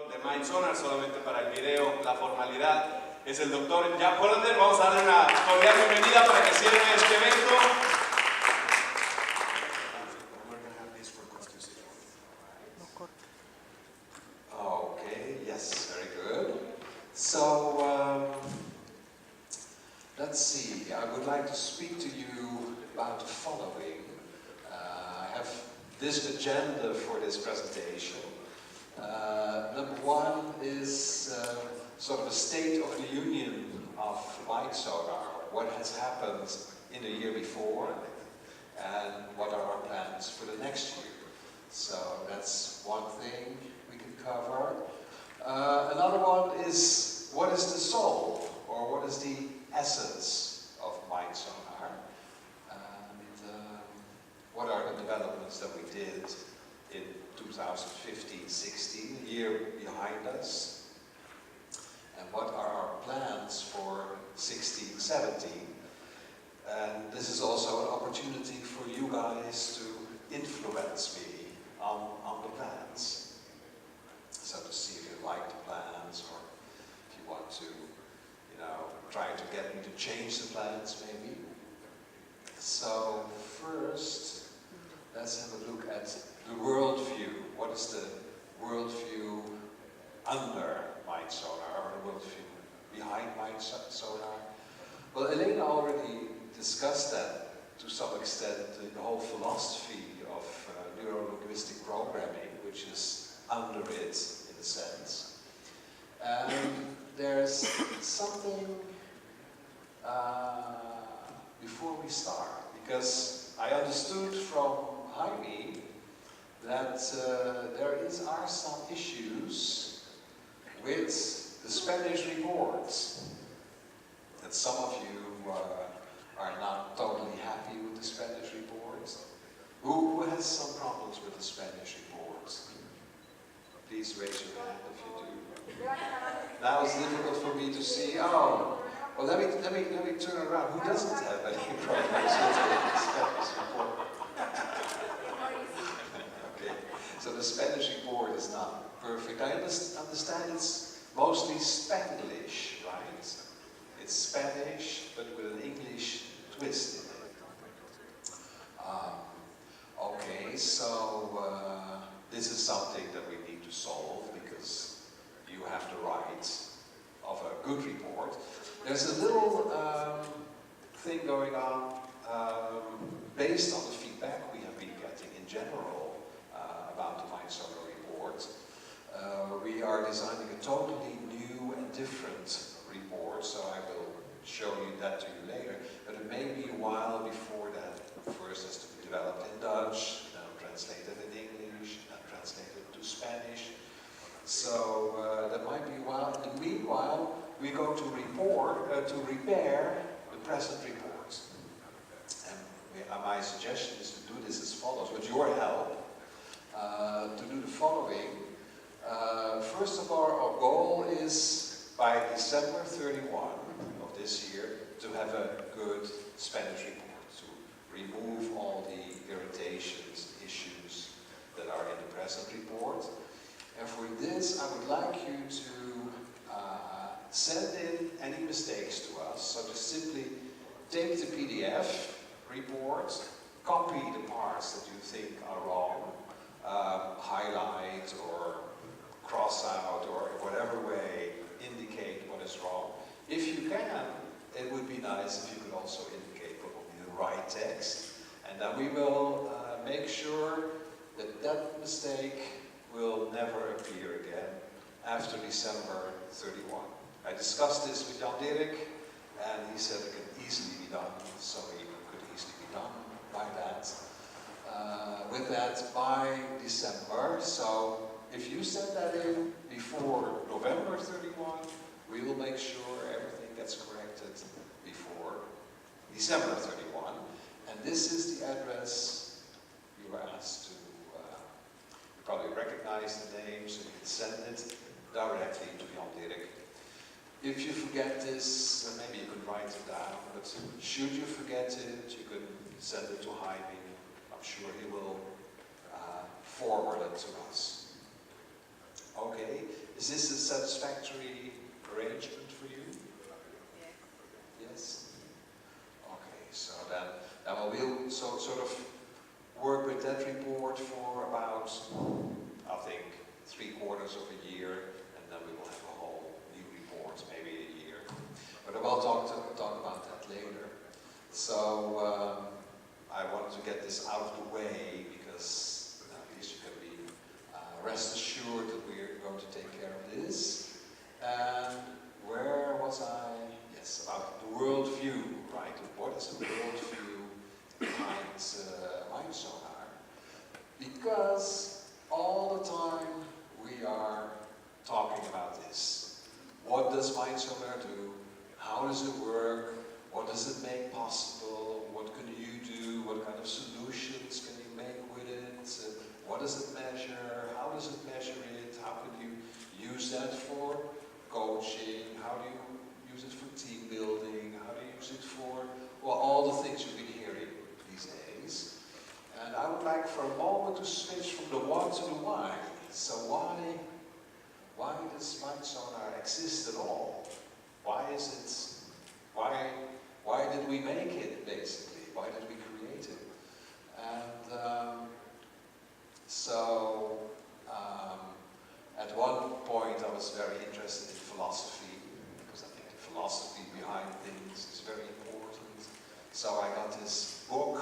De Mindsonar, solamente para el video, la formalidad, es el doctor Hollander. Vamos a darle una cordial bienvenida para que cierre este evento. Okay, yes, very good. So, let's see, I would like to speak to you about the following. I have this agenda for this presentation. Number one is sort of a state of the union of Mindsonar. What has happened in the year before and what are our plans for the next year. So that's one thing we can cover. Another one is what is the soul, or what is the essence of Mindsonar, and what are the developments that we did in 2015-16, a year behind us, and what are our plans for 16-17. And this is also an opportunity for you guys to influence me on the plans. So to see if you like the plans, or if you want to, try to get me to change the plans maybe. So first, let's have a look at the worldview. What is the worldview under Mindsonar, or the worldview behind Mindsonar? Well, Elena already discussed that to some extent, the whole philosophy of neuro-linguistic programming, which is under it, in a sense. And there's something before we start, because I understood from Jaime that there are some issues with the Spanish reports, that some of you are not totally happy with the Spanish reports. Who has some problems with the Spanish reports? Please raise your hand if you do. Now it's difficult for me to see. Oh, well, let me turn around. Who doesn't have any problems with the Spanish report? Okay, so the Spanish report is not perfect. I understand it's mostly Spanglish, right? It's Spanish, but with an English twist in it. Okay, so this is something that we need to solve, because you have the right of a good report. There's a little thing going on based on the feedback we have been getting in general about the Mindsonar report. We are designing a totally new and different report, so I will show you that to you later. But it may be a while before that first has to be developed in Dutch, then translated in English, then translated to Spanish. So that might be a while. In the meanwhile, we go to repair the present report. And my suggestion is to do this as follows, with your help, to do the following. First of all, our goal is by December 31 of this year to have a good Spanish report, to remove all the irritations, issues that are in the present report. And for this, I would like you to send in any mistakes to us. So just simply take the PDF report, copy the parts that you think are wrong, highlight or cross out, or whatever way indicate what is wrong. If you can, it would be nice if you could also indicate probably the right text. And then we will make sure that that mistake will never appear again after December 31. I discussed this with Jan Dirk, and he said it can easily be done, so it could easily be done by that. With that by December. So if you send that in before November 31, we will make sure everything gets corrected before December 31. And this is the address you were asked to. You probably recognize the name, so you can send it directly to Jan Dirk. If you forget this, maybe you could write it down, but should you forget it, you could send it to Jaime. I'm sure he will forward it to us. Okay, is this a satisfactory arrangement for you? Yes? Okay, so then we'll sort of work with that report for about, I think, 3/4 of a year, and then we will have a whole new report, maybe a year. But I will talk about that later. So I wanted to get this out of the way because at least you can be rest assured that we are going to take care of this. And where was I? Yes, about the worldview, right? What is the worldview behind Mindsonar? Because all the time we are talking about this. What does Mindsonar do? How does it work? What does it make possible? What can you do? What kind of solutions can you make with it? What does it measure? How does it measure it? How can you use that for coaching? How do you use it for team building? How do you use it for, well, all the things you've been hearing these days? And I would like for a moment to switch from the what to the why. So why does Mindsonar exist at all? Why is it, why did we make it, basically? Why did we create it? And at one point I was very interested in philosophy, because I think the philosophy behind things is very important. So I got this book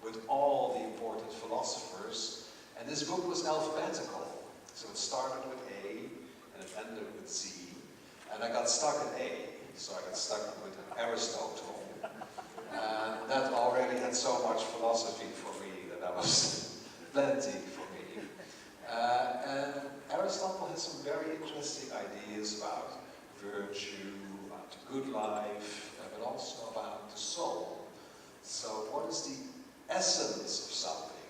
with all the important philosophers, and this book was alphabetical. So it started with A, and it ended with Z, and I got stuck at A, so I got stuck with Aristotle. And that already had so much philosophy for me that was plenty for me. And Aristotle has some very interesting ideas about virtue, about the good life, but also about the soul. So what is the essence of something?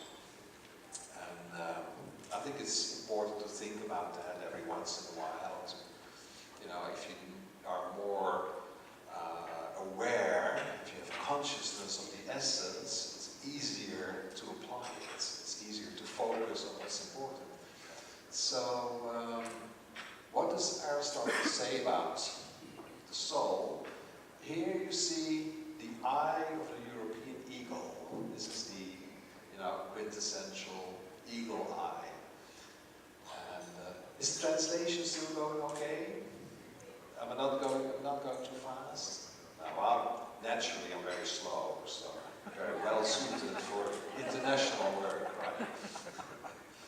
And I think it's important to think about that every once in a while. You know, if you are more aware, if you have consciousness of the essence, it's easier to apply it. It's easier to focus on what's important. So, what does Aristotle say about the soul? Here you see the eye of the European eagle. This is the, quintessential eagle eye. And is the translation still going okay? Am I not going too fast? Well, naturally I'm very slow, so I'm very well suited for international work, right?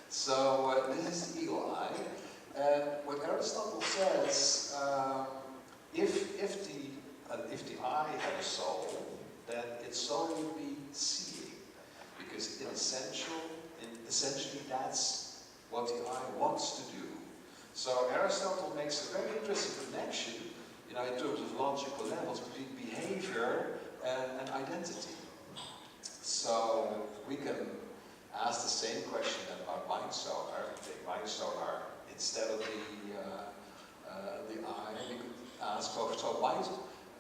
So this is the eagle eye, and what Aristotle says, if the eye had a soul, then its soul would be seeing, because essentially that's what the eye wants to do. So Aristotle makes a very interesting connection, in terms of logical levels between behavior and identity. So we can ask the same question about Mindsonar. Take Mindsonar instead of the eye. We could ask,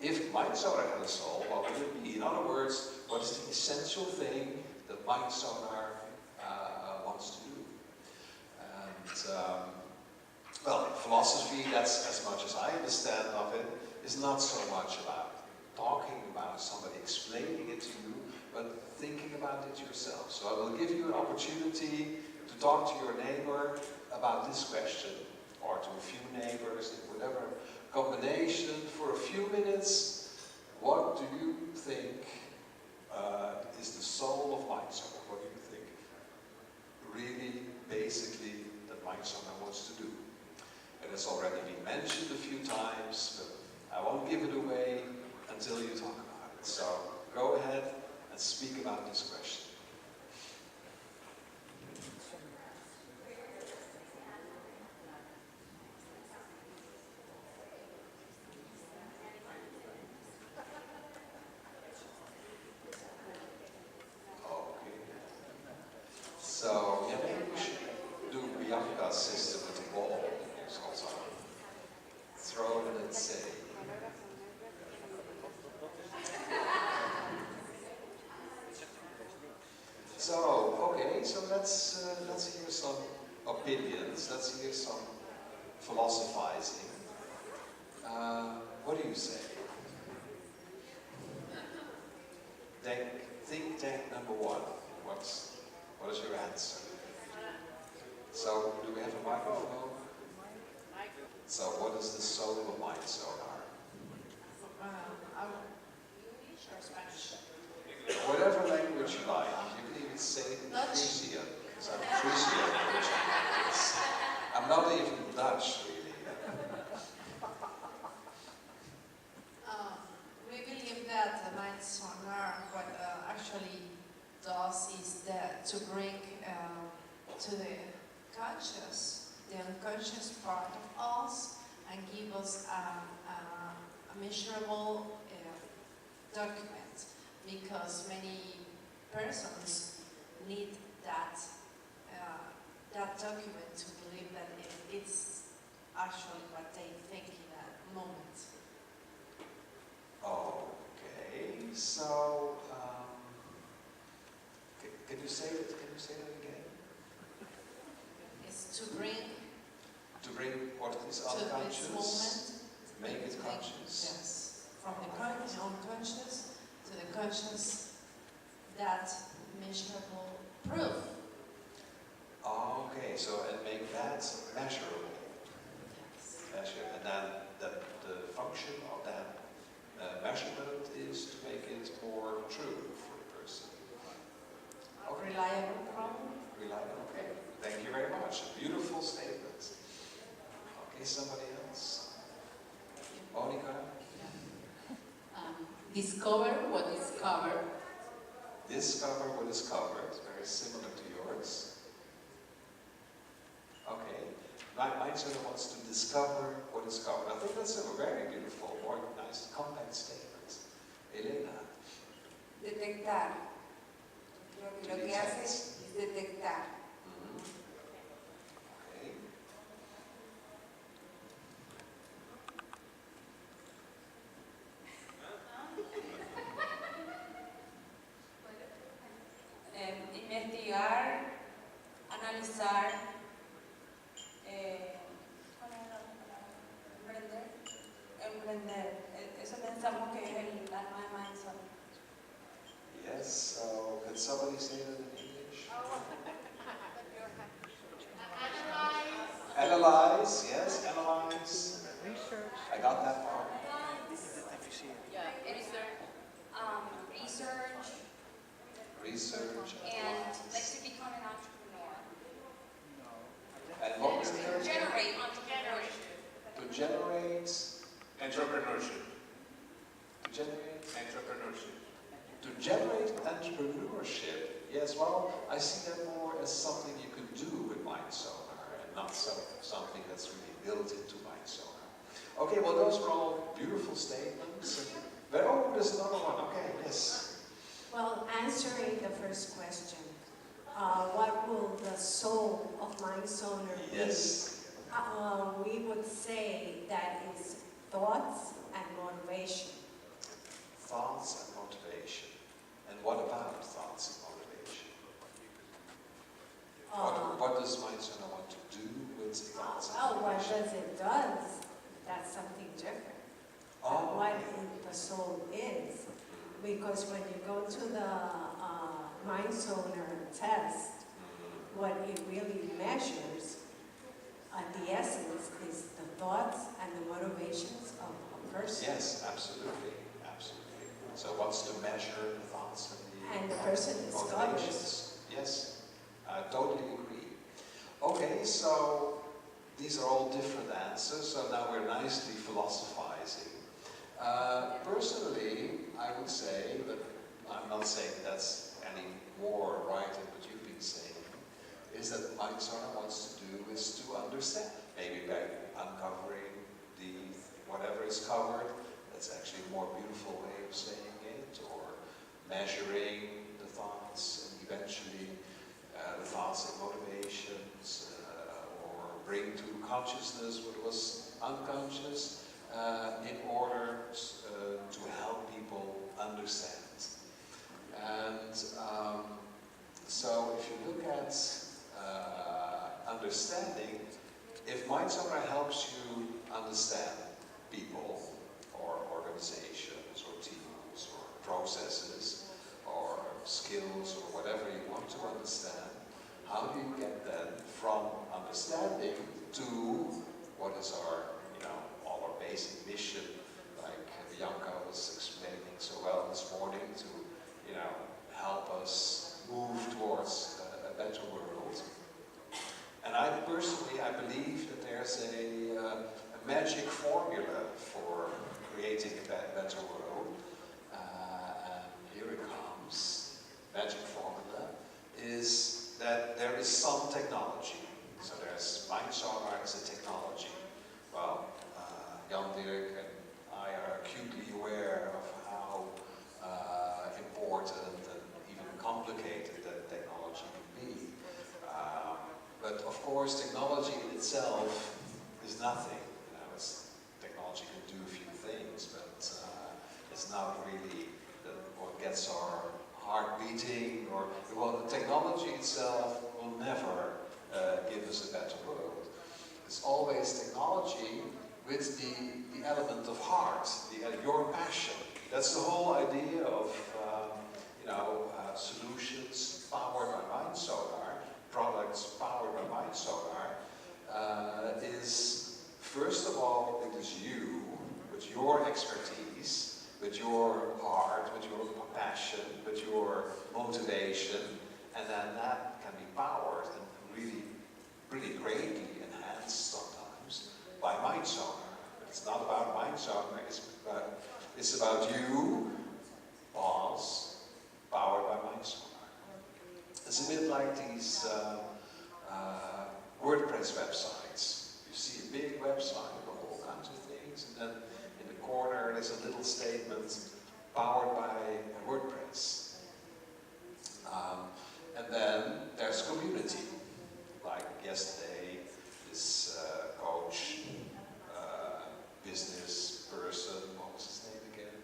if Mindsonar had a soul, what would it be? In other words, what is the essential thing that Mindsonar wants to do? And well, philosophy, that's as much as I understand of it, is not so much about talking about somebody explaining it to you, but thinking about it yourself. So I will give you an opportunity to talk to your neighbor about this question, or to a few neighbors, in whatever combination, for a few minutes. What do you think is the soul of Mindsonar? What do you think really, basically, that Mindsonar wants to do? It has already been mentioned a few times, but I won't give it away until you talk about it. So go ahead and speak about this question. Okay. So, yeah, maybe we should do Bianca's system with the ball. Also throw it and say. So, okay, so let's hear some opinions. Let's hear some philosophizing. What do you say? Think tank number one. What is your answer? So, do we have a microphone? So, what is the soul of Mindsonar? English or Spanish? Whatever language you like. You can even say it in Frisian. Because I'm Frisian language. I'm not even Dutch, really. We believe that Mindsonar what actually does is that to bring to the conscious, the unconscious part of us, and give us a measurable document, because many persons need that document to believe that it's actually what they think in a moment. Okay, so can you say that? Can you say that again? It's to bring what is to this unconscious, moment, make it conscious. yes, from the unconscious to the conscious, that measurable proof. Okay, so and make that measurable. Yes. And then the function of that measurement is to make it more true for the person. Okay. Reliable problem. Reliable. Okay. Thank you very much. A beautiful statement. Okay, somebody else? Monica? Discover what is covered. Discover what is covered. Very similar to yours. Okay. Mindsonar wants to discover what is covered. I think that's a very beautiful, more nice, compact statement. Elena? Detectar. Lo que hace es detectar. Okay. Investigar, analizar, emprender. Eso pensamos que es el alma de Mindsonar. Yes, so can somebody say that in English? Analyze, yes, analyze. Research. I got that part. Research, Research. and like to become an entrepreneur. And what was the third? Generate entrepreneurship. To generate, Entrepreneurship. to generate, Entrepreneurship. to generate entrepreneurship. Yes, well, I see that more as something you can do with Mindsonar and not something that's really built into Mindsonar. Okay, well, those were all beautiful statements. Oh, there's another one. Okay, yes. Well, answering the first question, what will the soul of Mindsonar be? Yes. We would say that it's thoughts and motivation. Thoughts and motivation. And what about thoughts and motivation? What does Mindsonar want to do with thoughts and What motivation? does it does? That's something different. Oh, What okay. the soul is. Because when you go to the Mindsonar test, what it really measures at the essence is the thoughts and the motivations of a person. Yes, absolutely, absolutely. So what's to measure the thoughts And the person discovers. motivations? Yes, I totally agree. Okay, so these are all different answers, so now we're nicely philosophizing. Personally, I would say, but I'm not saying that's any more right than what you've been saying, is that Mindsonar wants to do is to understand, maybe by uncovering whatever is covered. That's actually a more beautiful way of saying it, or measuring the thoughts and eventually the thoughts and motivations, or bring to consciousness what was unconscious in order to help people understand. And so if you look at understanding, if Mindsonar helps you understand people or organizations or teams or processes or skills or whatever you want to understand, how do you get them from understanding to what is our, all our basic mission, like Bianca was explaining so well this morning, to, help us move towards a better world. And I personally, I believe that there's a magic formula for creating a better world. And here it comes. Magic formula is that there is some technology. So there's Mindsonar as a technology. Well, Jan Dirk and I are acutely aware of how important and even complicated that technology can be. But of course, technology in itself is nothing. Technology can do a few things, but it's not really what gets our heart beating, or the technology itself will never give us a better world. It's always technology with the element of heart, your passion. That's the whole idea of solutions powered by Mindsonar, products powered by Mindsonar, is first of all, it is you, with your expertise, with your heart, with your passion, with your motivation, and then that can be powered and really pretty greatly enhanced sometimes by Mindsonar. It's not about Mindsonar, it's about you, boss, powered by Mindsonar. It's a bit like these WordPress websites. You see a big website with all kinds of things, and then in the corner there's a little statement powered by WordPress. And then there's community. Like yesterday, this coach, business person, what was his name again,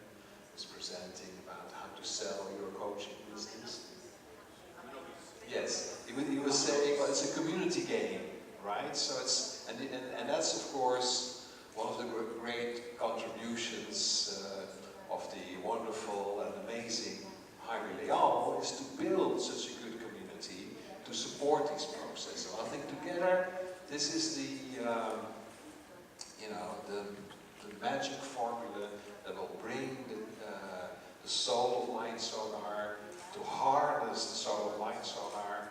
was presenting about how to sell your coaching business. Yes, he was saying, well, it's a community game, right? So it's, and that's of course one of the great contributions of the wonderful and amazing Jaime Leal, is to build such a good community to support these processes. So I think together, this is the magic formula that will bring the soul of Mindsonar, to harness the soul of Mindsonar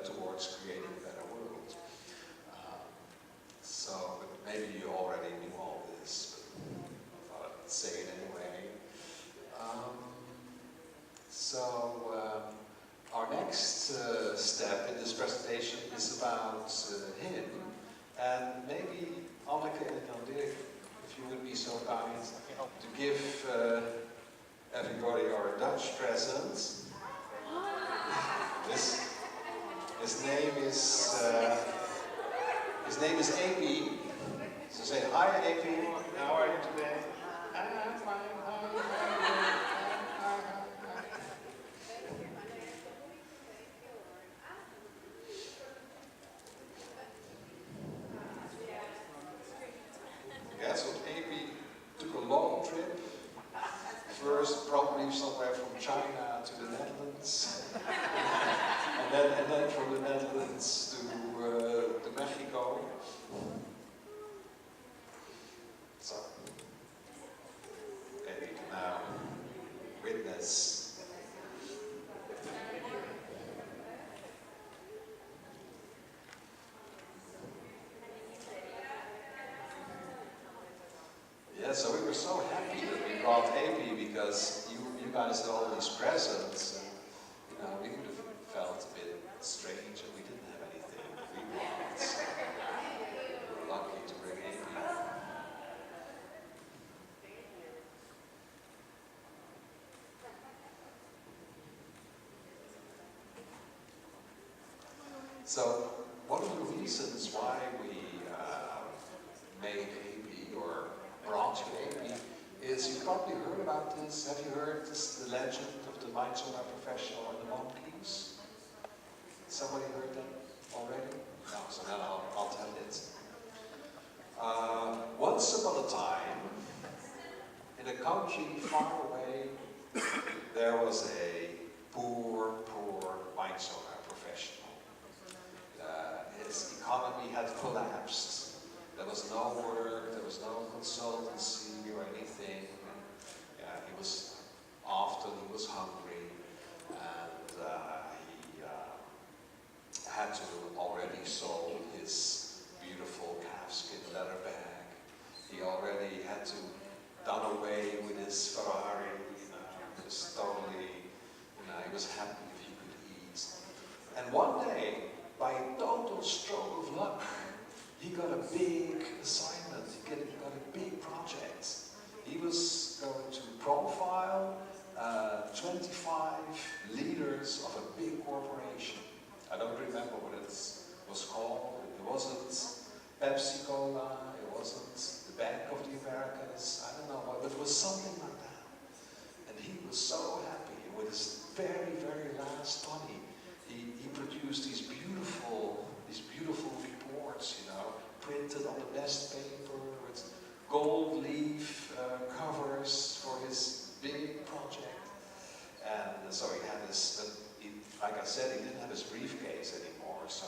towards creating a better world. But maybe you already knew all this, but I thought I'd say it anyway. Our next step in this presentation is about him, and maybe Anneke and Jan Dirk, if you would be so kind to give everybody our Dutch present. His name is AP. So say hi, AP. How are you today? I'm fine. Hi. Yeah, so AP took a long trip. First, probably somewhere from China to the Netherlands, and then from the Netherlands to Mexico. So, and we can now witness. Yeah, so we were so happy that we brought AP, because you guys had all these presents, and we could have felt a bit strange that we didn't have anything that we brought. So we were lucky to bring AP. So one of the reasons why we made AP or brought you AP is, you've probably heard about this. Have you heard this, the legend of the Mindsonar professional and the monkeys? Somebody heard that already? No, so then I'll tell it. Once upon a time, in a country far away, there was a poor Mindsonar professional. His economy had collapsed. There was no work, there was no consultancy or anything. He was hungry, and he had to already sold his beautiful calfskin leather bag. He already had to done away with his Ferrari. He was totally, he was happy if he could eat. And one day, by a total stroke of luck, he got a big assignment. He got a big project. He was going to profile 25 leaders of a big corporation. I don't remember what it was called. It wasn't Pepsi Cola. It wasn't the Bank of the Americas. I don't know what, but it was something like that. And he was so happy. With his very, very last money, he produced these beautiful reports, printed on the best paper with gold leaf covers for his big project. And so he had his, like I said, he didn't have his briefcase anymore, so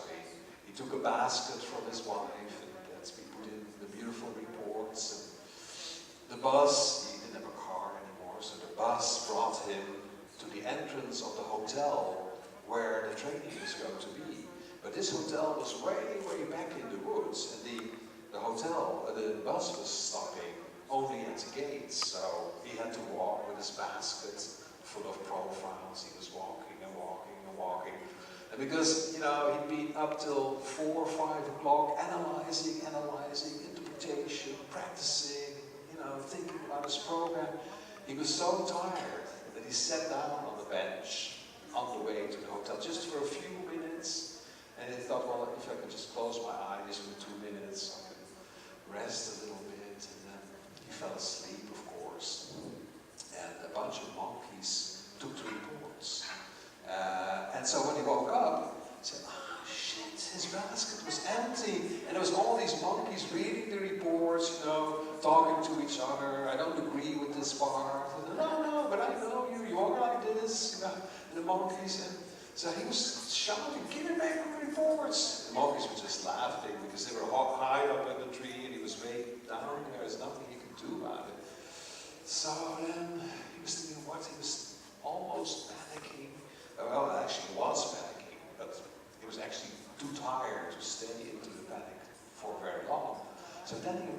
he took a basket from his wife, and that's he put in the beautiful reports. And the bus, he didn't have a car anymore, so the bus brought him to the entrance of the hotel where the training was going to be. But this hotel was way, way back in the woods, and the bus was stopping only at the gates, so he had to walk with his basket full of profiles. He was walking and walking and walking. And because, he'd been up till 4 or 5 o'clock analyzing, interpretation, practicing, thinking about his program, he was so tired that he sat down on the bench on the way to the hotel just for a few minutes. And he thought, well, if I could just close my eyes for 2 minutes, I could rest a little bit. And then he fell asleep, of course. And a bunch of monkeys took the reports. And so when he woke up, he said, shit, his basket was empty. And there was all these monkeys reading the reports, talking to each other. I don't agree with this part. And, no, but I know you. You are like this, And the monkeys, and so he was shouting, give me back the reports. The monkeys were just laughing because they were high up in the tree and he was way down there. There's nothing he could do about it. So then he was thinking what? He was almost panicking. Well, actually he was panicking, but he was actually too tired to stay into the panic for very long. So then he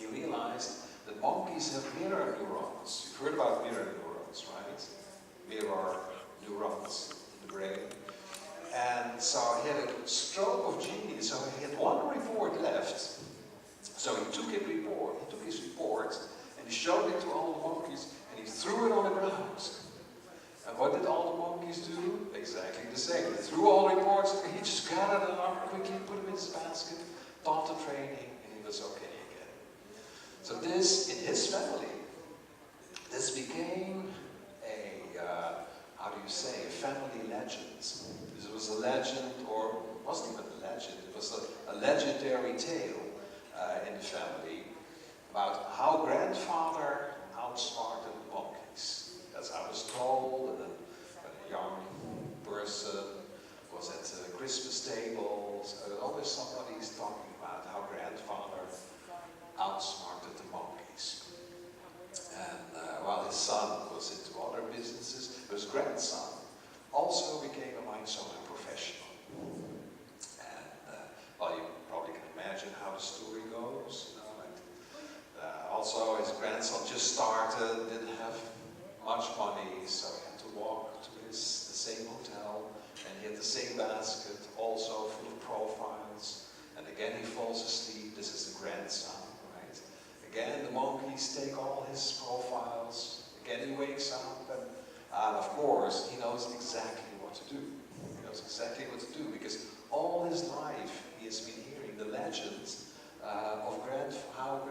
realized that monkeys have mirror neurons. You've heard about mirror neurons, right? Mirror neurons in the brain. And so he had a stroke of genius. So he had one report left. So he took his report and he showed it to all the monkeys and he threw it on the ground. And what did all the monkeys do? Exactly the same. They threw all the reports and he just gathered them up quickly, put them in his basket, taught the training, and he was okay again. So this, in his family, this became a family legend. This was a legend, or it wasn't even a legend, it was a legendary tale in the family about how grandfather outsmarted monkeys. That's how I was told, and then when a young person was at the Christmas tables, always somebody's talking about how grandfather outsmarted the monkeys. And while his son was into other businesses, his grandson also became a Mindsonar professional. And well, you probably can imagine how the story goes. Also, his grandson just started, didn't have much money, so he had to walk to the same hotel, and he had the same basket, also full of profiles. And again, he falls asleep. This is the grandson, right? Again, the monkeys take all his profiles. Again, he wakes up, and of course, he knows exactly what to do. He knows exactly what to do, because all his life he has been hearing the legends of how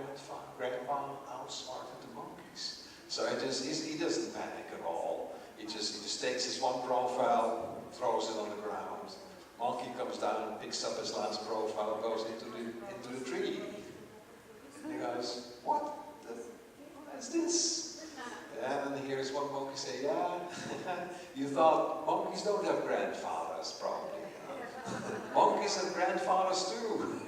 Grandpa outsmarted the monkeys. So he doesn't panic at all. He just takes his one profile, throws it on the ground, Monkey comes down, picks up his last profile, goes into the tree. And he goes, what is this? And then here's one monkey say, yeah, you thought monkeys don't have grandfathers, probably. Monkeys have grandfathers too.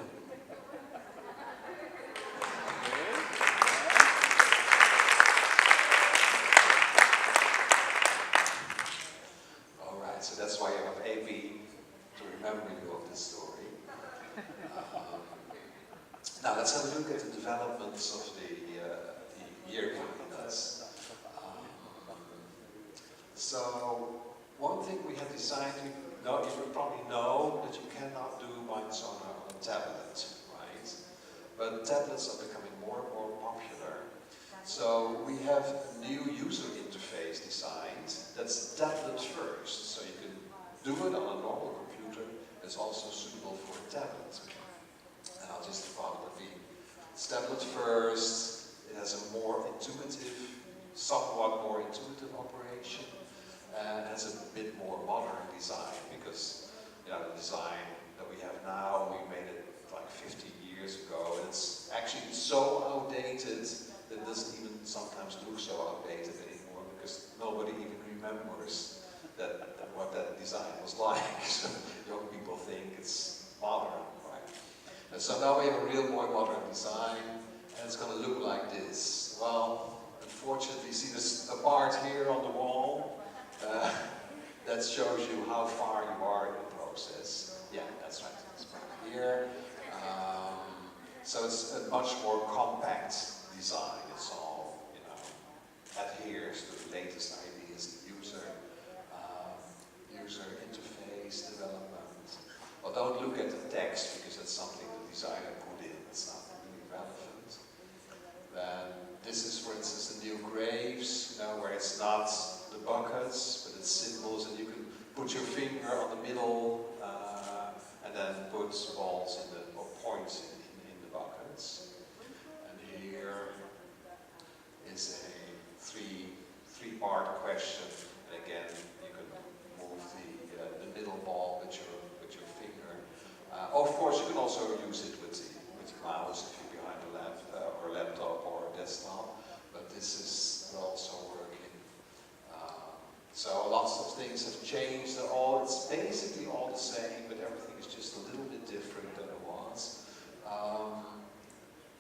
Alright, so that's why you have AP to remember you of this story. Now let's have a look at the developments of the year behind us. So one thing we have decided, you probably know that you cannot do Mindsonar on a tablet, right? But tablets are becoming more and more popular. So we have a new user interface designed that's tablet first. So you can do it on a normal computer. It's also suitable for a tablet. And I'll just probably, it's tablet first. It has a more intuitive, somewhat more intuitive operation. And has a bit more modern design because the design that we have now, we made it like 50 years ago. And it's actually so outdated that it doesn't even sometimes look so outdated anymore because nobody even remembers what that design was like. So young people think it's modern, right? And so now we have a real more modern design and it's going to look like this. Well, unfortunately, see this a part here on the wall? That shows you how far you are in the process. Yeah, that's right. It's right here. So it's a much more compact design. It's all, adheres to the latest ideas, user interface development. Well, don't look at the text because that's something the designer put in. It's not really relevant. Then this is, for instance, the new graves, where it's not the buckets, but it's symbols, and you can put your finger on the middle and then put balls or points in the buckets. And here is a three-part question, and again you can move the middle ball with your finger. Of course, you can also use it with the mouse if you're behind a laptop or a desktop, but this is also working. So lots of things have changed. It's basically all the same, but everything is just a little bit different than it was.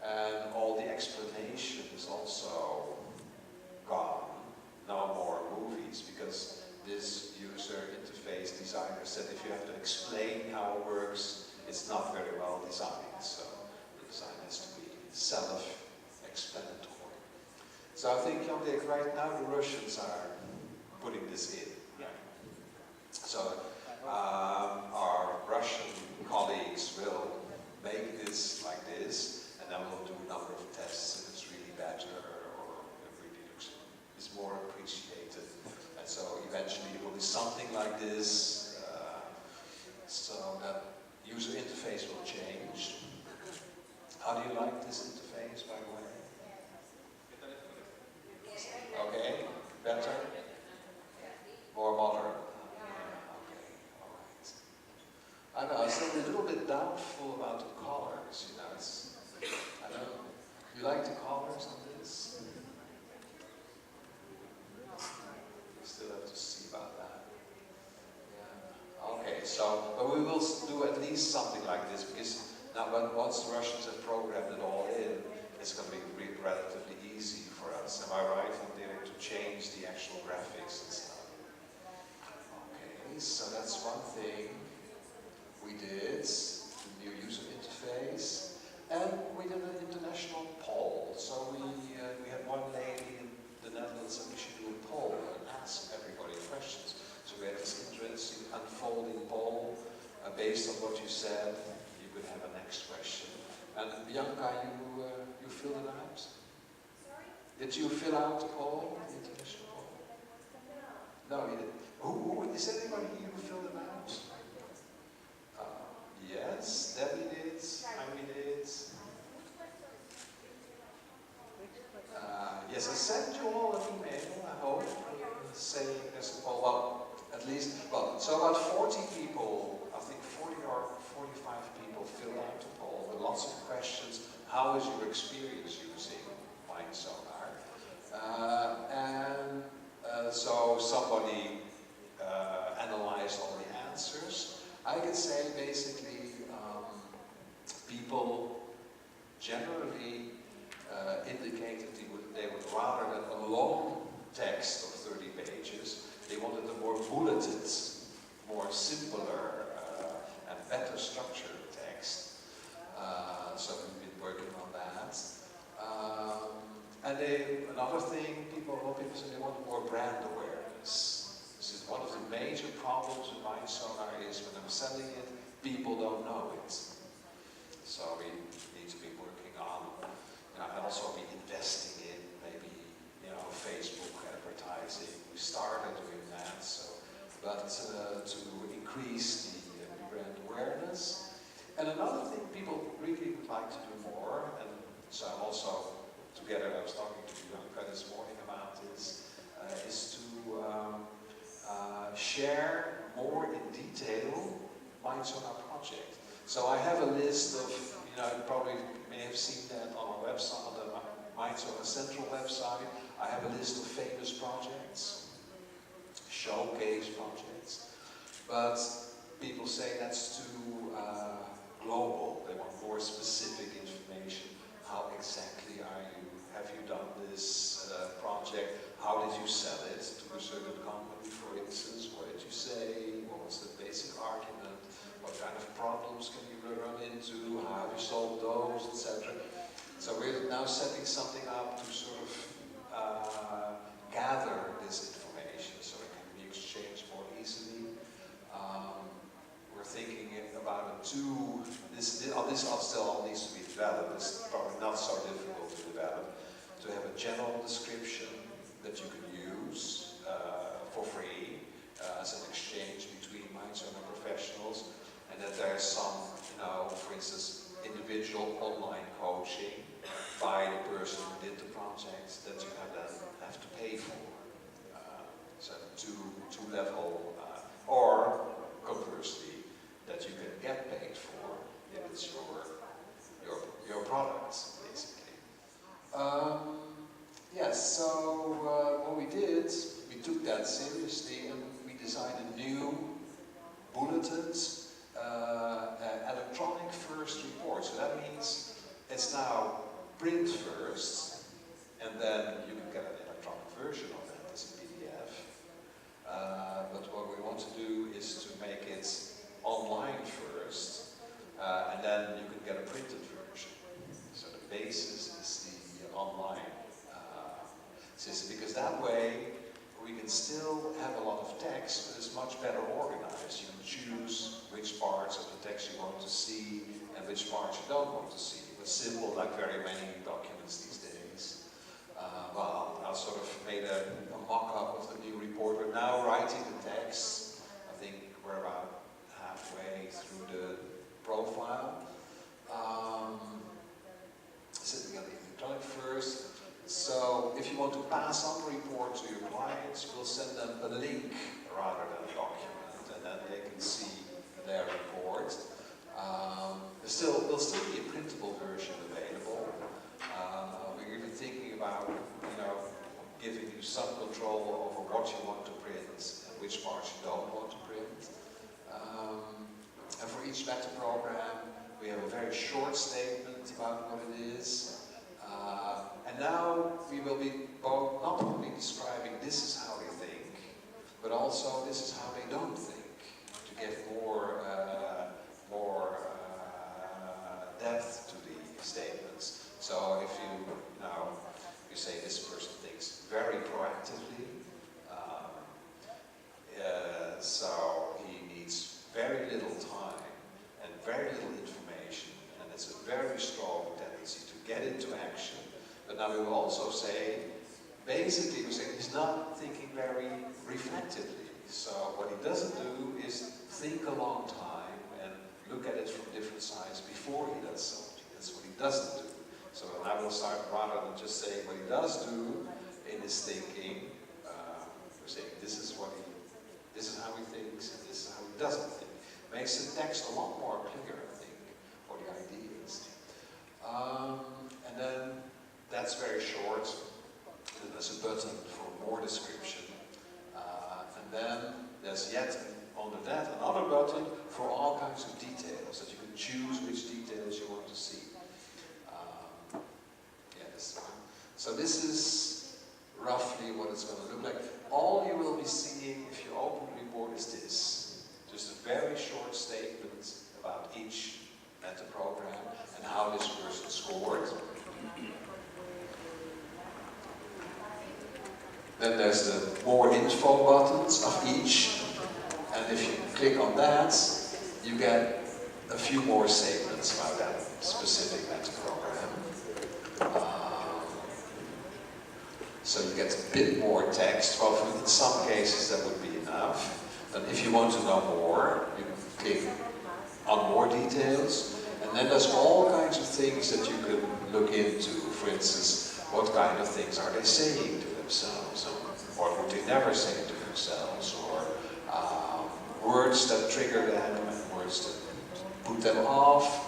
And all the explanation is also gone. No more movies, because this user interface designer said if you have to explain how it works, it's not very well designed. So the design has to be self-explanatory. So I think, Jan-Dirk, right now the Russians are putting this in. So our Russian colleagues will make this like this, and then we'll do a number of tests if it's really better or if it really is more appreciated. And so eventually it will be something like this, so that user interface will change. How do you like this interface, by the way? Okay, better? More modern? Okay, alright. I know, I'm still a little bit doubtful about the colors, I don't know. You like the colors on this? We still have to see about that. Yeah. Okay, so, but we will do at least something like this, because now once the Russians have programmed it all in, it's going to be relatively easy for us. Am I right, Hollander, to change the actual graphics and stuff? Okay, so that's one thing we did, the new user interface, and we did an international poll. So we had one lady in the Netherlands and we should do a poll and ask everybody questions. So we had this interesting unfolding poll based on what you said. You could have a next question. And Bianca, you filled it out? Sorry? Did you fill out the poll, the international poll? No, you didn't. Is anybody here who filled it out? Yes, Debbie did, Ivy did. Yes, I sent you all an email, I hope, saying there's a poll. Well, at least, so about 40 people, I think 40 or 45 people filled out the poll with lots of questions. How is your experience using Mindsonar? So somebody analyzed all the answers. I could say basically people generally indicated they would rather than a long text of 30 pages, they wanted a more bulleted, more simpler and better structured text. So we've been working on that. And another thing, a lot of people say they want more brand awareness. This is one of the major problems with Mindsonar is when I'm selling it, people don't know it. So we need to be working on, and also be investing in maybe, Facebook advertising. We started doing that, but to increase the brand awareness. And another thing people really would like to do more, and so I'm also together, I was talking to Bianca this morning about this, is to share more in detail Mindsonar project. So I have a list of, you probably may have seen that on our website, on the Mindsonar Central website. I have a list of famous projects, showcase projects, but people say that's too global. They want more specific information. How exactly have you done this project? How did you sell it to a certain company, for instance? What did you say? What was the basic argument? What kind of problems can you run into? How have you solved those, etc. So we're now setting something up to sort of gather this information so it can be exchanged more easily. We're thinking about this still needs to be developed. It's probably not so difficult to develop. To have a general description that you can use for free as an exchange between Mindsonar professionals, and that there's some, for instance, individual online coaching by the person who did the project that you have to pay for. So two-level, or conversely, that you can get paid for if it's your products, basically. Yes, so what we did, we took that seriously and we designed a new bulleted electronic first report. So that means it's now print first, and then you can get an electronic version of that as a PDF. But what we want to do is to make it online first, and then you can get a printed version. So the basis is the online system, because that way we can still have a lot of text, but it's much better organized. You can choose which parts of the text you want to see and which parts you don't want to see. It's simple, like very many documents these days. Well, I sort of made a mock-up of the new report. We're now writing the text. I think we're about halfway through the profile. Sitting on the electronic first. So if you want to pass on the report to your clients, we'll send them a link rather than a document, and then they can see their report. There'll still be a printable version available. We're even thinking about, giving you some control over what you want to print and which parts you don't want to print. And for each meta program, we have a very short statement about what it is. And now we will be both not only describing this is how they think, but also this is how they don't think, to give more depth to the statements. So if you say this person thinks very proactively, so he needs very little time and very little information, and it's a very strong tendency to get into action. But now we will also say, basically we say he's not thinking very reflectively. So what he doesn't do is think a long time and look at it from different sides before he does something. That's what he doesn't do. So I will start, rather than just saying what he does do in his thinking, we're saying this is how he thinks, and this is how he doesn't think. Makes the text a lot more clear, I think, for the ideas. And then that's very short. And there's a button for more description. And then there's yet under that another button for all kinds of details that you can choose which details you want to see. Yeah, this one. So this is roughly what it's going to look like. All you will be seeing if you open the report is this. Just a very short statement about each meta program and how this person scored. Then there's the more info buttons of each. And if you click on that, you get a few more statements about that specific meta program. So you get a bit more text. Well, in some cases that would be enough. And if you want to know more, you click on more details. And then there's all kinds of things that you can look into. For instance, what kind of things are they saying to themselves? Or would they never say to themselves? Or words that trigger them and words that put them off.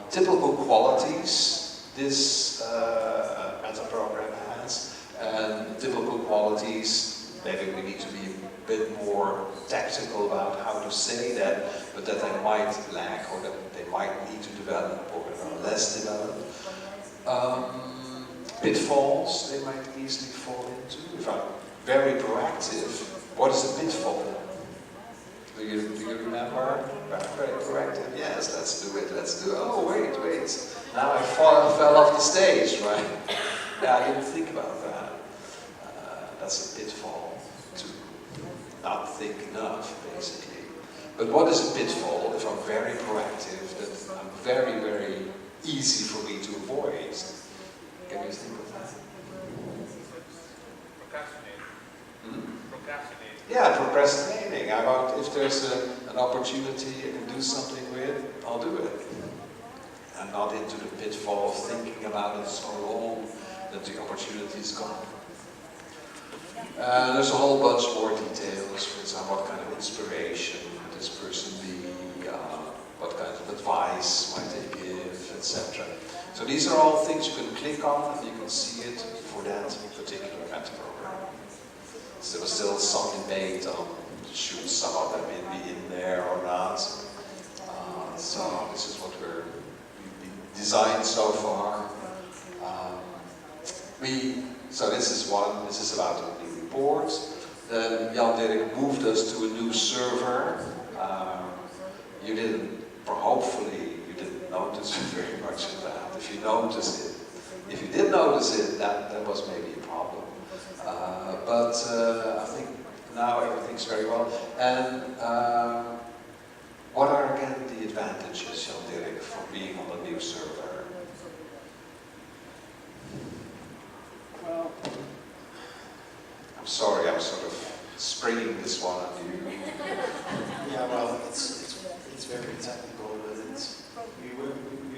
Typical qualities this meta program has. And typical qualities, maybe we need to be a bit more tactical about how to say that, but that they might lack or that they might need to develop or are less developed. Pitfalls they might easily fall into. If I'm very proactive, what is a pitfall? Do you remember? Very proactive. Yes, let's do it. Let's do it. Oh, wait. Now I fell off the stage, right? Yeah, I didn't think about that. That's a pitfall to not think enough, basically. But what is a pitfall if I'm very proactive, that I'm very, very easy for me to avoid? Can you think of that? Procrastinating. Yeah, procrastinating. If there's an opportunity I can do something with, I'll do it. I'm not into the pitfall of thinking about it so long that the opportunity is gone. There's a whole bunch more details. For example, what kind of inspiration would this person be? What kind of advice might they give, etc. So these are all things you can click on and you can see it for that particular meta program. So there was still some debate on should some of them be in there or not. So this is what we've designed so far. So this is one. This is about a new report. Then Jan-Dirk moved us to a new server. You didn't. Hopefully you didn't notice very much of that. If you noticed it, if you did notice it, that was maybe a problem. But I think now everything's very well. And what are again the advantages, Jan-Dirk, from being on the new server? Well, I'm sorry, I'm sort of springing this one on you. yeah, well, it's very technical, but we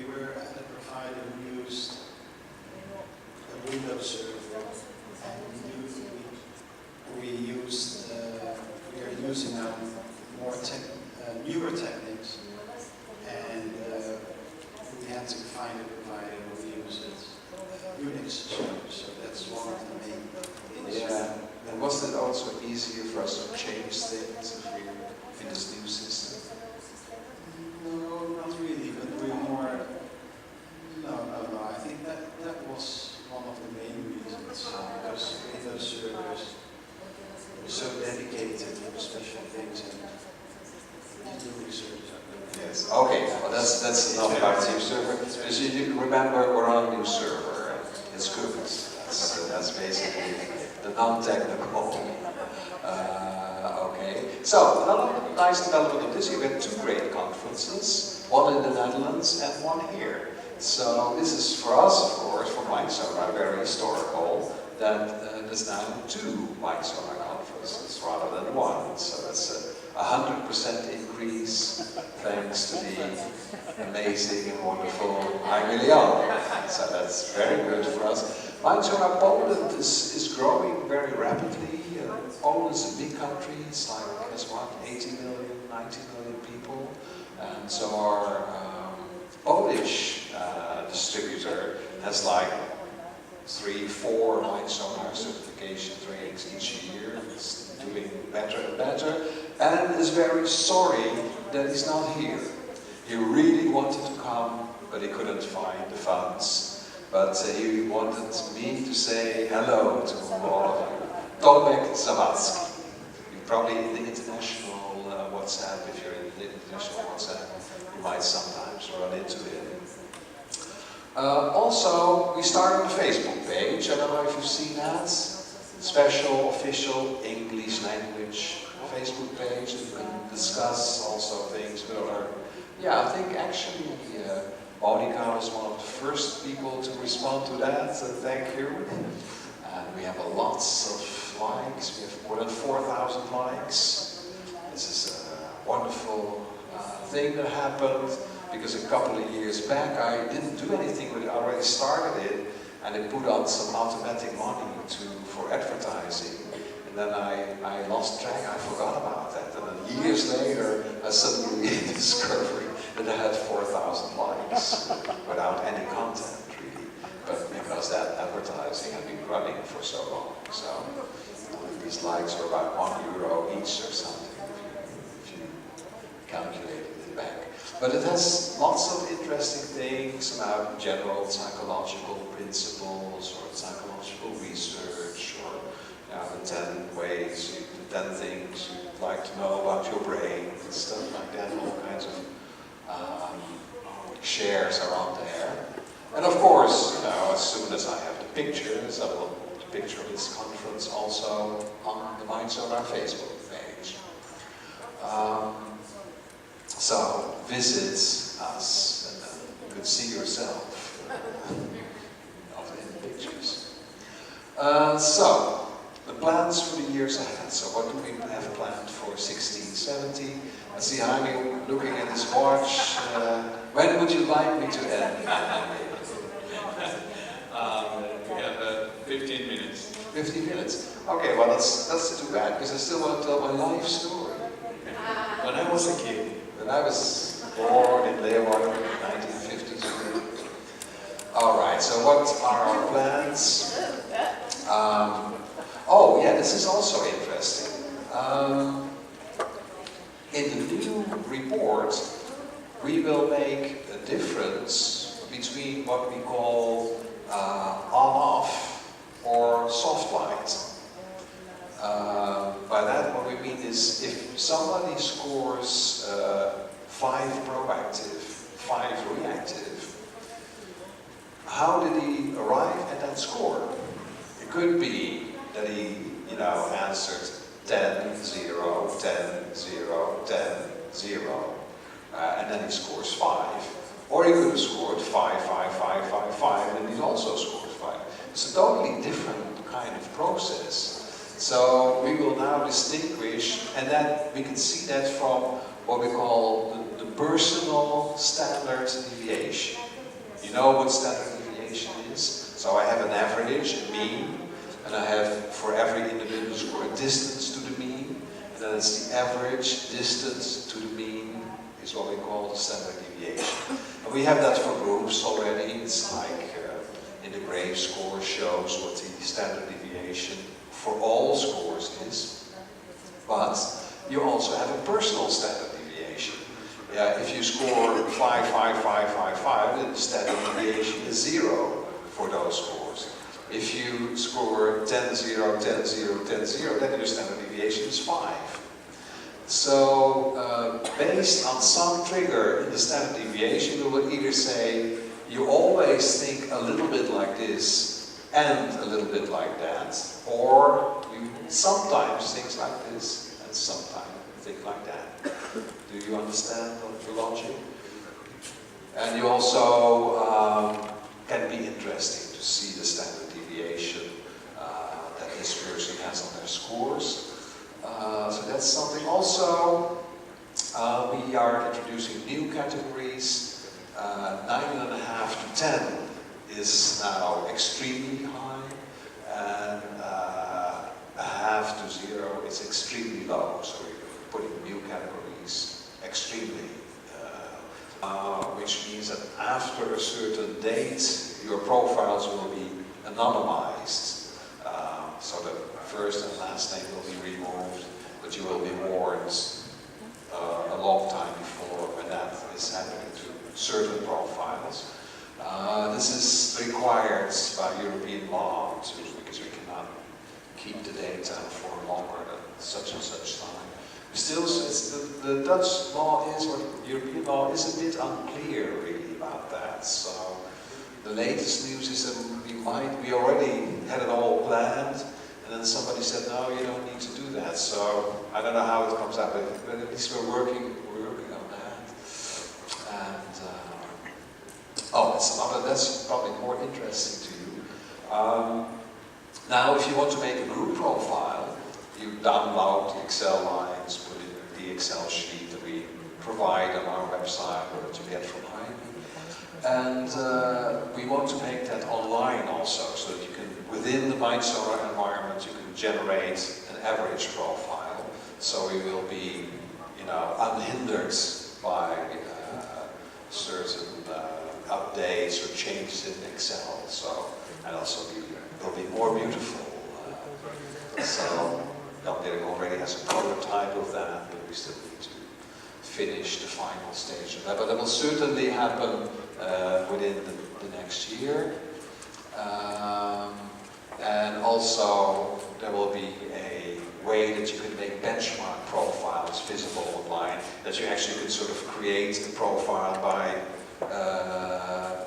were at a provider who used a Windows server, and we are using now more newer techniques, and we had to find a provider who uses Unix server, so that's one of the main issues. Yeah, and was it also easier for us to change things if we're in this new system? No, not really, but we're more. No. I think that was one of the main reasons, because Windows servers were so dedicated for special things, and Unix servers are good. Yes. Okay. Well, that's enough about the new server. Because you remember we're on a new server. And it's good. That's basically the non-technical. Okay. So another nice development of this year, we had two great conferences, one in the Netherlands and one here. So this is for us, of course, for Mindsonar, very historical that there's now two Mindsonar conferences rather than one. So that's a 100% increase thanks to the amazing and wonderful Jan. So that's very good for us. Mindsonar Poland is growing very rapidly. Poland is a big country. It's like, has what, 80 million, 90 million people. And so our Polish distributor has like 3, 4 Mindsonar certification trainings each year. It's doing better and better. And is very sorry that he's not here. He really wanted to come, but he couldn't find the funds. But he wanted me to say hello to all of you. Tomek Zawadzki. You're probably in the international WhatsApp. If you're in the international WhatsApp, you might sometimes run into him. Also, we started a Facebook page. I don't know if you've seen that. Special, official English language Facebook page. You can discuss also things with other. Yeah, I think actually Monica was one of the first people to respond to that, so thank you. And we have lots of likes. We have more than 4,000 likes. This is a wonderful thing that happened, because a couple of years back I didn't do anything with it. I already started it, and I put on some automatic money for advertising. And then I lost track, I forgot about that. And then years later, I suddenly discovered that I had 4,000 likes without any content, really. But because that advertising had been running for so long. So these likes are about €1 each or something, if you calculate it back. But it has lots of interesting things about general psychological principles or psychological research, or the 10 ways, the 10 things you'd like to know about your brain and stuff like that. All kinds of shares are on there. And of course, as soon as I have the pictures, I will put the picture of this conference also on the Mindsonar Facebook page. So visit us, and you can see yourself in the pictures. So, the plans for the years ahead. So what do we have planned for 16, 17? I see Jaime looking at his watch. When would you like me to end? We have 15 minutes. 15 minutes. Okay, well that's too bad, because I still want to tell my life story. When I was a kid. When I was born in Leeuwarden in 1952. Alright, so what are our plans? Oh yeah, this is also interesting. In the new report, we will make a difference between what we call on-off or soft light. By that, what we mean is, if somebody scores 5 proactive, 5 reactive, how did he arrive at that score? It could be that he, answered 10, 0, 10, 0, 10, 0, and then he scores 5. Or he could have scored 5, 5, 5, 5, 5, and he also scores 5. It's a totally different kind of process. So we will now distinguish, and then we can see that from what we call the personal standard deviation. You know what standard deviation is? So I have an average, a mean, and I have, for every individual score, a distance to the mean, and then it's the average distance to the mean is what we call the standard deviation. And we have that for groups already. It's like in the grade score shows what the standard deviation for all scores is. But you also have a personal standard deviation. If you score 5, 5, 5, 5, 5, then the standard deviation is 0 for those scores. If you score 10, 0, 10, 0, 10, 0, then your standard deviation is 5. So, based on some trigger in the standard deviation, we will either say, you always think a little bit like this and a little bit like that, or you sometimes think like this and sometimes think like that. Do you understand the logic? And you also can be interesting to see the standard deviation that this person has on their scores. So that's something. Also, we are introducing new categories. 9.5 to 10 is now extremely high. it's extremely low, so we're putting new categories extremely, which means that after a certain date, your profiles will be anonymized. So the first and last name will be removed, but you will be warned a long time before when that is happening to certain profiles. This is required by European law too, because we cannot keep the data for longer than such and such time. Still, the Dutch law is, or the European law is a bit unclear really about that. So the latest news is that we already had it all planned, and then somebody said, no, you don't need to do that. So I don't know how it comes out, but at least we're working on that. And that's probably more interesting to you. Now, if you want to make a group profile, you download the Excel lines, put it in the Excel sheet that we provide on our website or that you get from And we want to make that online also, so that you can, within the Mindsonar environment, you can generate an average profile. So we will be, unhindered by certain updates or changes in Excel. So, and also will be more beautiful. So, there already has a prototype of that, but we still need to finish the final stage of that. But it will certainly happen within the next year. And also there will be a way that you can make benchmark profiles visible online, that you actually can sort of create a profile by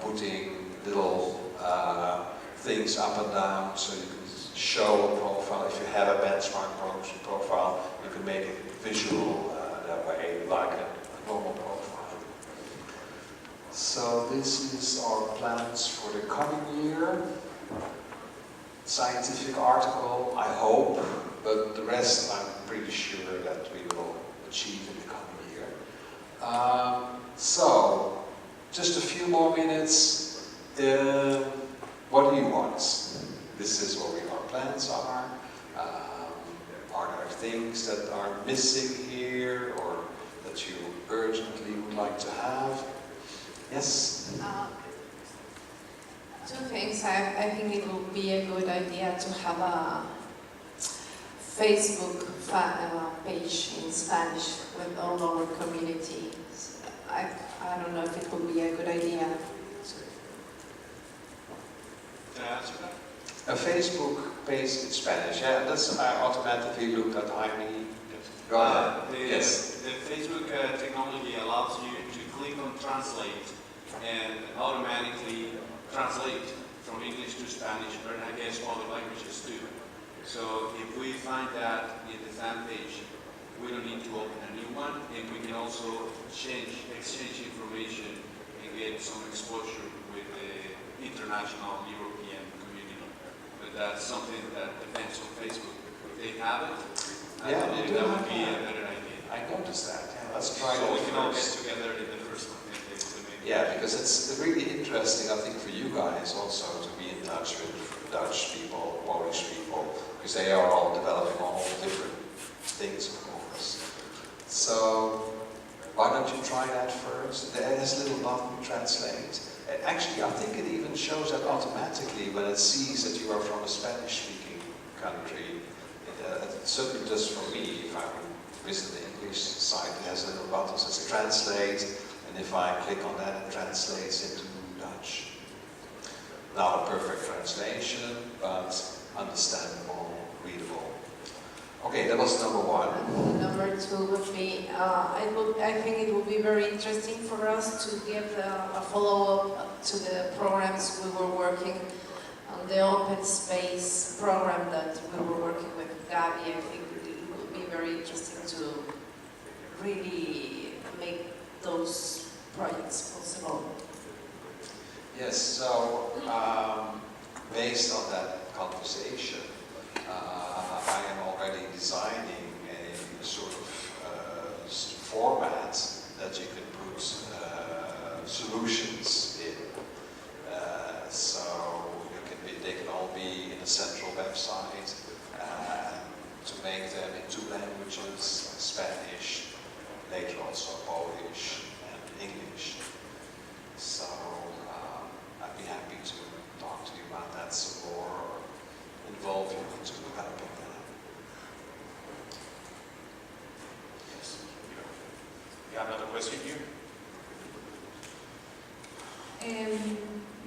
putting little things up and down, so you can show a profile. If you have a benchmark profile, you can make it visual that way, like a normal profile. So this is our plans for the coming year. Scientific article, I hope, but the rest I'm pretty sure that we will achieve in the coming year. So, just a few more minutes. What do you want? This is what our plans are. Are there things that are missing here or that you urgently would like to have? Yes? Two things. I think it would be a good idea to have a Facebook page in Spanish with all our community. I don't know if it would be a good idea. Can I answer that? A Facebook page in Spanish, yeah, that's, I automatically looked at Jaime. Go ahead. Yes. The Facebook technology allows you to click on translate and automatically translate from English to Spanish, or I guess other languages too. So if we find that in the fan page, we don't need to open a new one, and we can also exchange information and get some exposure with the international European community. But that's something that depends on Facebook. If they have it, I believe that would be a better idea. I noticed that. Yeah, let's try so that we can all get first. together in the first one. Yeah, because it's really interesting, I think, for you guys also to be in touch with Dutch people, Polish people, because they are all developing all different things, of course. So, why don't you try that first? There is a little button, translate. Actually, I think it even shows that automatically when it sees that you are from a Spanish-speaking country. It certainly does for me, if I visit the English site, it has a little button that says translate. And if I click on that, it translates into Dutch. Not a perfect translation, but understandable, readable. Okay, that was number one. Number two would be, I think it would be very interesting for us to give a follow-up to the programs we were working on, the open space program that we were working with Gabi. I think it would be very interesting to really make those projects possible. Yes, so based on that conversation, I am already designing a sort of format that you can put solutions in. So they can all be in a central website to make them into later also Polish and English. So I'd be happy to talk to you about that some more or involve you into helping that. Yes. You have another question here?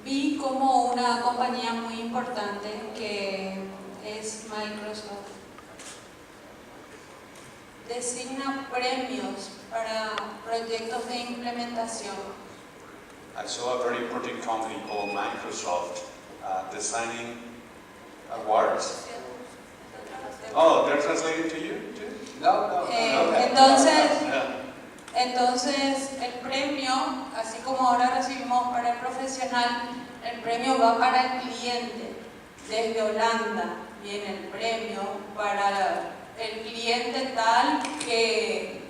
Vi como una compañía muy importante que es Microsoft designa premios para proyectos de implementación. I saw a very important company called Microsoft designing awards. Oh, they're translating to you too? No. Entonces el premio, así como ahora recibimos para el profesional, el premio va para el cliente. Desde Holanda viene el premio para el cliente tal que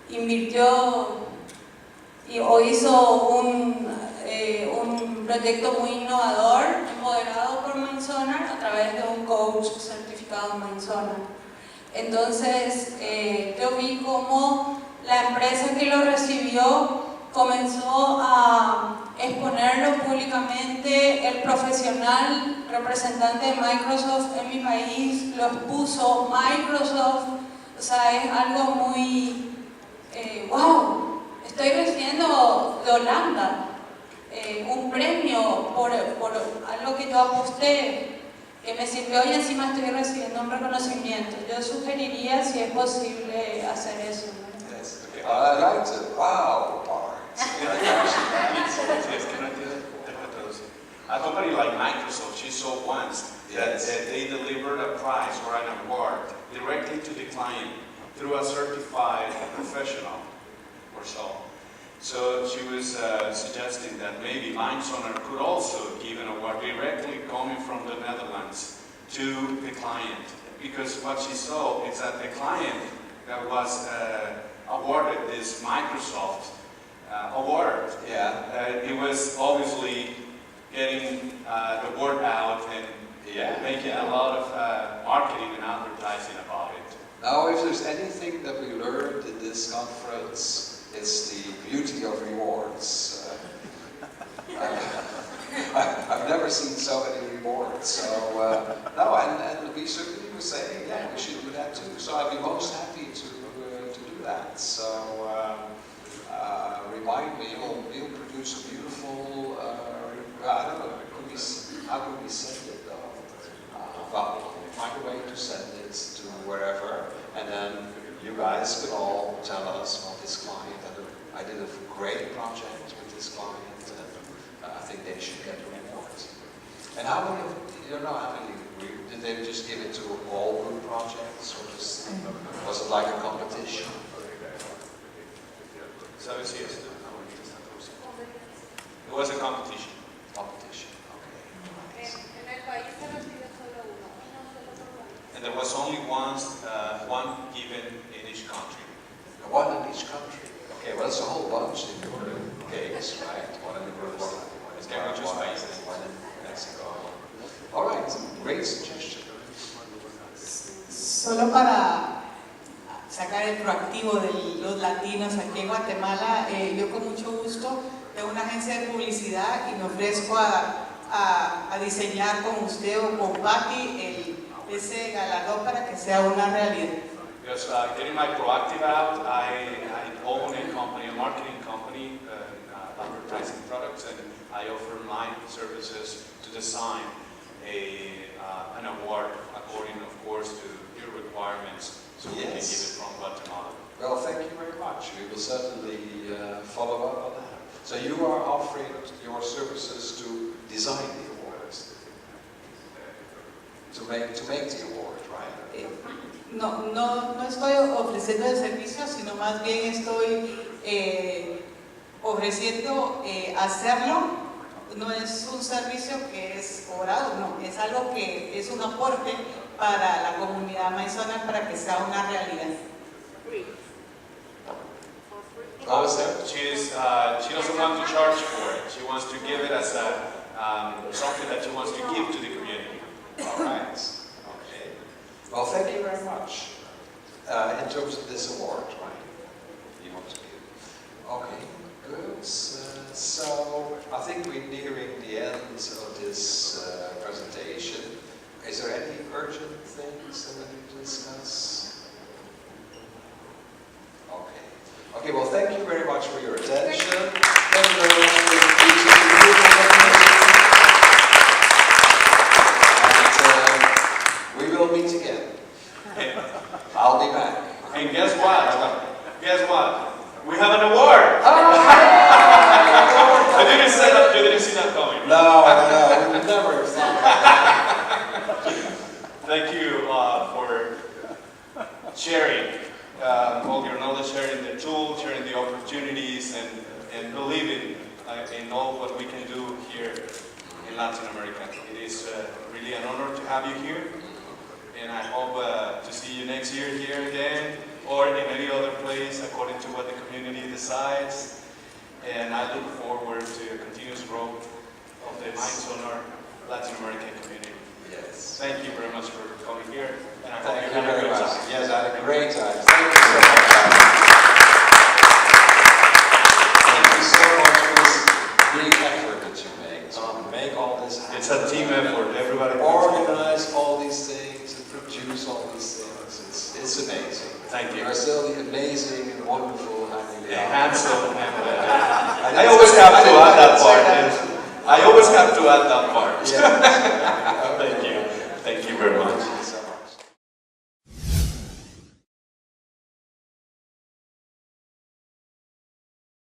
invirtió o hizo un proyecto muy innovador, empoderado por Mindsonar a través de un coach certificado en Mindsonar. Entonces yo vi cómo la empresa que lo recibió comenzó a exponerlo públicamente. El profesional representante de Microsoft en mi país lo expuso Microsoft. O sea, es algo muy wow, estoy recibiendo de Holanda un premio por algo que yo aposté, que me sirvió, y encima estoy recibiendo un reconocimiento. Yo sugeriría si es posible hacer eso. Yes. Okay. I like the wow part. A company like Microsoft, she saw once that they delivered a prize or an award directly to the client through a certified professional or so. So she was suggesting that maybe Mindsonar could also give an award directly coming from the Netherlands to the client, because what she saw is that the client that was awarded this Microsoft award, it was obviously getting the word out and making a lot of marketing and advertising about it. Now, if there's anything that we learned in this conference, it's the beauty of rewards. I've never seen so many rewards. So, no, and we certainly were saying, yeah, we should do that too. So I'd be most happy to do that. So remind me, we'll produce a beautiful, I don't know, how could we send it though? Well, find a way to send it to wherever, and then you guys could all tell us what this client, I did a great project with this client, and I think they should get a reward. And how many, you don't know how many, did they just give it to all group projects, or just, was it like a competition? It was a competition. Competition, okay. And there was only one given in each country. One in each country. Okay, well, that's a whole bunch in your case, right? One in the group, one in Mexico. All right, great suggestion. Solo para sacar el proactivo de los latinos aquí en Guatemala, yo con mucho gusto tengo una agencia de publicidad y me ofrezco a diseñar con usted o con Patti ese galardón para que sea una realidad. Because getting my proactive out, I own a company, a marketing company, advertising products, and I offer my services to design an award according, of course, to your requirements, so we can give it from Guatemala. Well, thank you very much. We will certainly follow up on that. So you are offering your services to design the awards, to make the award, right? No estoy ofreciendo el servicio, sino más bien estoy ofreciendo hacerlo. No es un servicio que es cobrado, no, es algo que es un aporte para la comunidad Mindsonar para que sea una realidad. She doesn't want to charge for it. She wants to give it as something that she wants to give to the community. All right. Okay. Well, thank you very much. In terms of this award, right? you want to be. Okay, good. So I think we're nearing the end of this presentation. Is there any urgent things that we need to discuss? Okay. Okay, well, thank you very much for your attention. Thank you very much for your and we will meet again. I'll be back. And guess what? Guess what? We have an award! I didn't say that, you didn't see that coming. No, we would never have thought that. Thank you for sharing all your knowledge, sharing the tools, sharing the opportunities, and believing in all what we can do here in Latin America. It is really an honor to have you here, and I hope to see you next year here again, or in any other place according to what the community decides. And I look forward to continuous growth of the Mindsonar Latin American community. Yes. Thank you very much for coming here, and I hope Thank you you had a very good much. time. Yes, I had a great time. Thank you so much. Thank you so much for this big effort that you make to make all this happen. It's a team effort. Everybody Organize all these things and produce all these things. It's amazing. Thank you. You are still amazing and wonderful. Handsome. I always have to add that part. I always have to add that part. Yeah. Thank you. Thank you very much.